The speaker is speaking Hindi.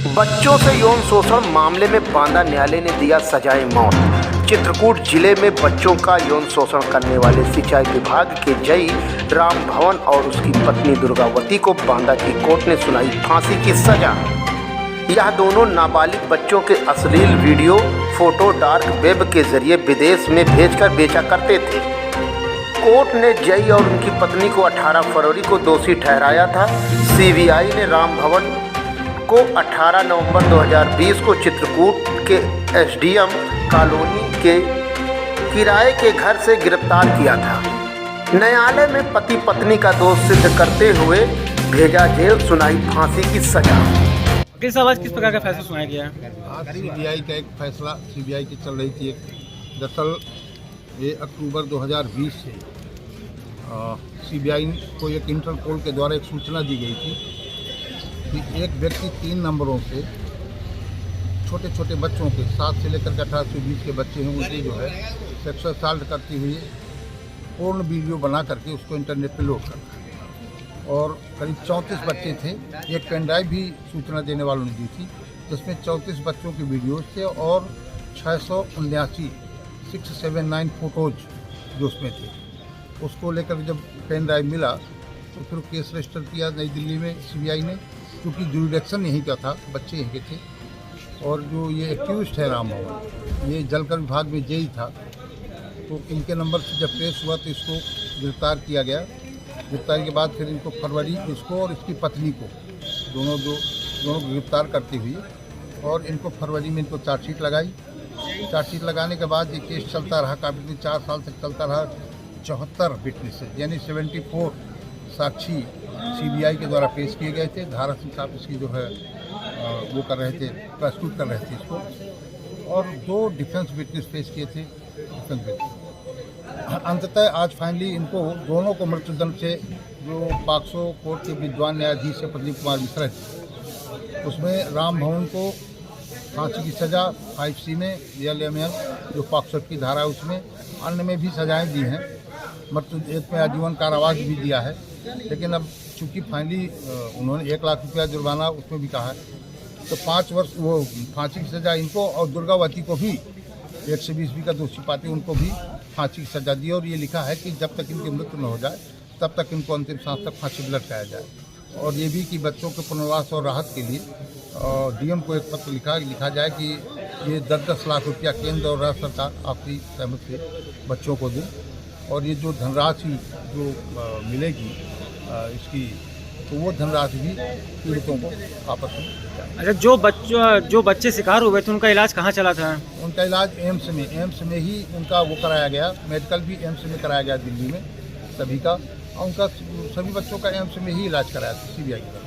बच्चों से यौन शोषण मामले में बांदा न्यायालय ने दिया सजाए मौत। चित्रकूट जिले में बच्चों का यौन शोषण करने वाले सिंचाई विभाग के जई राम भवन और उसकी पत्नी दुर्गावती को बांदा की कोर्ट ने सुनाई फांसी की सजा। यह दोनों नाबालिग बच्चों के अश्लील वीडियो फोटो डार्क वेब के जरिए विदेश में भेजकर बेचा करते थे। कोर्ट ने जई और उनकी पत्नी को 18 फरवरी को दोषी ठहराया था। सीबीआई ने राम भवन को 18 नवंबर 2020 को चित्रकूट के एसडीएम कॉलोनी के किराए के घर से गिरफ्तार किया था। न्यायालय में पति पत्नी का दोष सिद्ध करते हुए भेजा जेल, सुनाई फांसी की सजा। किस प्रकार का फैसला सुनाया गया? आज सीबीआई का एक फैसला सीबीआई की चल रही थी। दरअसल ये अक्टूबर 2020 से सीबीआई को एक इंटरपोल के द्वारा एक सूचना दी गई थी कि एक व्यक्ति 3 नंबरों से छोटे छोटे बच्चों के 7 से लेकर 18 से 20 के बच्चे हैं, उनकी जो है सेक्सुअल असॉल्ट करती हुई पूर्ण वीडियो बना करके उसको इंटरनेट पे लोड करता है। और करीब 34 बच्चे थे। एक पेन ड्राइव भी सूचना देने वालों ने दी थी जिसमें 34 बच्चों की वीडियोज थे और 679 फोटोज जो उसमें थे। उसको लेकर जब पेन ड्राइव मिला तो फिर केस रजिस्टर किया नई दिल्ली में सीबीआई ने, क्योंकि जुरिडिक्शन यहीं का था, बच्चे यहीं के थे। और जो ये एक्यूज्ड है राम भवन, ये जलकर विभाग में जेई था, तो इनके नंबर से जब ट्रेस हुआ तो इसको गिरफ्तार किया गया। गिरफ्तारी के बाद फिर इनको फरवरी इसको और इसकी पत्नी को दोनों को गिरफ्तार करते हुए और इनको फरवरी में इनको चार्जशीट लगाई। चार्जशीट लगाने के बाद ये केस चलता रहा, काफ़ी 4 साल तक चलता रहा। 74 विटनेसेस यानी 74 साक्षी सीबीआई के द्वारा पेश किए गए थे। धारा सिंह साहब इसकी जो है वो कर रहे थे, प्रस्तुत कर रहे थे इसको। और 2 डिफेंस विटनेस पेश किए थे। डिफेंस विटनेस अंततः आज फाइनली इनको दोनों को मृत्युदंड से, जो पॉक्सो कोर्ट के विद्वान न्यायाधीश है प्रदीप कुमार मिश्रा जी, उसमें राम भवन को फांसी की सज़ा 5C में DLMN जो पॉक्सो की धारा है उसमें, अन्य में भी सजाएं दी हैं। मृत्यु एक में आजीवन कारावास भी दिया है। लेकिन अब चूँकि फाइनली उन्होंने 1 लाख रुपया जुर्माना उसमें भी कहा है, तो 5 वर्ष वो फांसी की सज़ा इनको और दुर्गावती को भी 120B का दोषी पाते उनको भी फांसी की सज़ा दी। और ये लिखा है कि जब तक इनकी मृत्यु न हो जाए तब तक इनको अंतिम सांस तक फांसी पर लटकाया जाए। और ये भी कि बच्चों के पुनर्वास और राहत के लिए डीएम को एक पत्र लिखा जाए कि ये 10-10 लाख रुपया केंद्र और राज्य सरकार आपसी सहमति से बच्चों को दें। और ये जो धनराशि जो मिलेगी इसकी, तो वो धनराशि भी पीड़ितों को आपस में। अच्छा, जो बच्चे शिकार हुए थे उनका इलाज कहाँ चला था? उनका इलाज एम्स में ही उनका वो कराया गया। मेडिकल भी एम्स में कराया गया दिल्ली में सभी का। और उनका सभी बच्चों का एम्स में ही इलाज कराया था सीबीआई का।